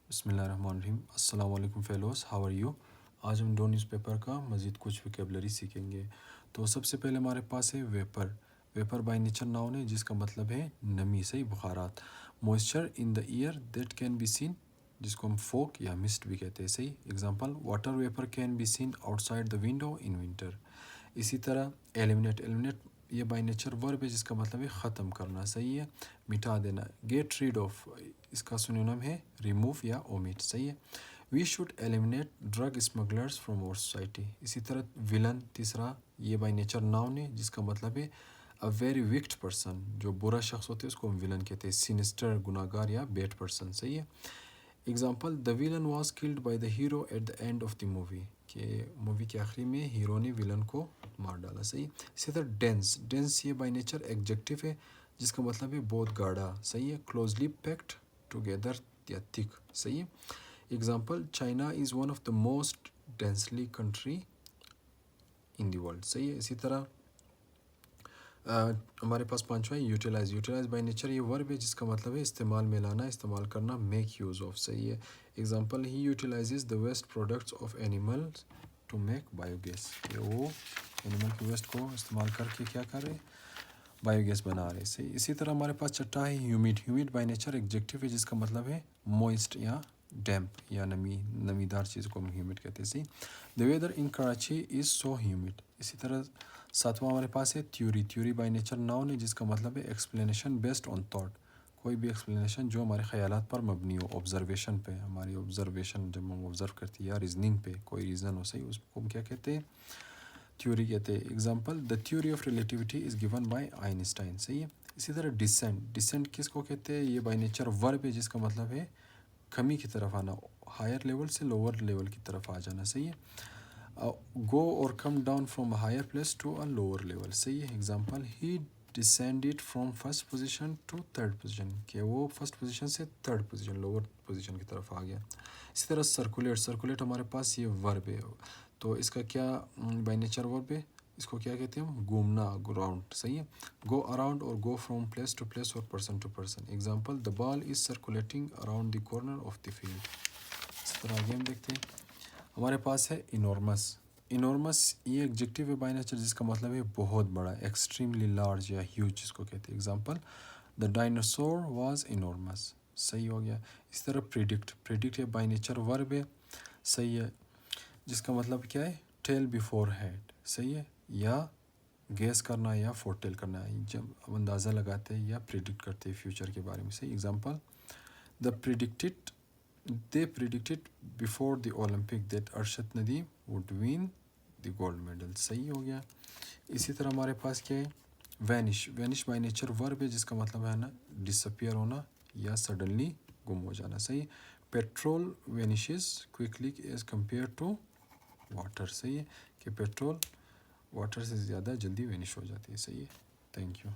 بسم اللہ الرحمن الرحیم. السلام علیکم فیلوز, ہاؤ آر یو؟ آج ہم نیوز پیپر کا مزید کچھ ویکیبلری سیکھیں گے. تو سب سے پہلے ہمارے پاس ہے vapour. Vapour by nature noun ہے جس کا مطلب ہے نمی, صحیح, بخارات. Moisture in the air that can be seen, جس کو ہم فوگ یا مسٹ بھی کہتے ہیں, صحیح. Example, water vapour can be seen outside the window in winter. اسی طرح ایلیمنیٹ. ایلیمنیٹ یہ بائی نیچر ورب ہے جس کا مطلب ہے ختم کرنا, صحیح ہے, مٹا دینا. گیٹ ریڈ آف, اس کا سنونیم ہے ریموو یا اومٹ, صحیح ہے. We should eliminate drug smugglers from our society. اسی طرح ولن تیسرا, یہ بائی نیچر ناؤن ہے جس کا مطلب ہے اے ویری وکٹ پرسن, جو برا شخص ہوتے ہیں اس کو ہم ولن کہتے ہیں. سینسٹر, گناہ گار یا بیڈ پرسن, صحیح ہے. Example, the villain was killed by the hero at the end of the movie, کہ مووی کے آخری میں ہیرو نے ولن کو مار ڈالا, صحیح. اسی طرح ڈینس. ڈینس یہ بائی نیچر ایگجیکٹو ہے جس کا مطلب ہے بہت گاڑا, صحیح ہے. کلوزلی پیکڈ ٹوگیدر یا تھک, صحیح ہے. Example, China is one of the most densely country in the world, صحیح ہے. اسی طرح ہمارے پاس پانچواں ہے یوٹیلائز. یوٹیلائز بائی نیچر یہ ورب ہے جس کا مطلب ہے استعمال میں لانا, استعمال کرنا, میک یوز آف, صحیح ہے. Example, he utilizes the waste products of animals to make biogas, کہ وہ اینیمل کی ویسٹ کو استعمال کر کے کیا کر رہے, بایو گیس بنا رہے, صحیح. اسی طرح ہمارے پاس چھٹا ہے ہیومڈ. ہیومڈ بائی نیچر ایگجیکٹو ہے جس کا مطلب ہے موئسٹ یا ڈیمپ یا نمی دار چیز کو ہم ہیومڈ کہتے ہیں, صحیح. The weather in Karachi is so humid. اسی طرح ساتواں ہمارے پاس ہے theory. Theory by nature noun ہے جس کا مطلب ہے ایکسپلینیشن بیسڈ آن تھاٹ, کوئی بھی ایکسپلینیشن جو ہمارے خیالات پر مبنی ہو, آبزرویشن پہ, ہماری آبزرویشن جب ہم آبزرو کرتے ہیں یا ریزننگ پہ, کوئی ریزن ہو, صحیح, اس کو ہم کیا کہتے ہیں, تھیوری کہتے ہیں. Example, the theory of relativity is given by Einstein, صحیح ہے. اسی طرح ڈسینٹ. ڈسینٹ کس کو کہتے ہیں, یہ بائی نیچر ورب ہے جس کا مطلب ہے کمی کی طرف آنا, ہائر لیول سے لوور لیول کی طرف آ جانا, صحیح ہے. Go or come down from higher place to a lower level, صحیح ہے. Example, he descended from first position to third position, کہ وہ فرسٹ پوزیشن سے تھرڈ پوزیشن, لوور پوزیشن کی طرف آ گیا. اسی طرح سرکولیٹ. سرکولیٹ ہمارے پاس یہ ورب ہے, تو اس کا کیا بائی نیچر ورب ہے, اس کو کیا کہتے ہیں ہم, گھومنا, اراؤنڈ, صحیح ہے. گو اراؤنڈ اور go from place to place اور person to person. Example, the ball is circulating around the corner of the field. اس طرح آگے ہم دیکھتے ہیں, ہمارے پاس ہے انورمس. انورمس یہ ایگجیکٹو ہے بائی نیچر جس کا مطلب ہے بہت بڑا, ایکسٹریملی لارج یا ہیوج جس کو کہتے ہیں. ایگزامپل, دا ڈائناسور واز انورمس, صحیح ہو گیا. اس طرح پریڈکٹ. پریڈکٹ یہ بائی نیچر ورب ہے, صحیح ہے, جس کا مطلب کیا ہے, ٹیل بیفور ہیڈ, صحیح ہے, یا گیس کرنا یا فورٹیل کرنا, جب ہم اندازہ لگاتے ہیں یا پریڈکٹ کرتے ہیں فیوچر کے بارے میں, صحیح. Example, they predicted before the Olympic that Arshad Nadeem would win the gold medal, صحیح ہو گیا. اسی طرح ہمارے پاس کیا ہے, vanish. Vanish by nature verb ہے جس کا مطلب ہے نا ڈسپیئر ہونا یا سڈنلی گم ہو جانا, صحیح. Petrol vanishes quickly as compared to water, صحیح ہے, کہ پیٹرول واٹر سے زیادہ جلدی وینش ہو جاتی ہے, صحیح ہے. Thank you.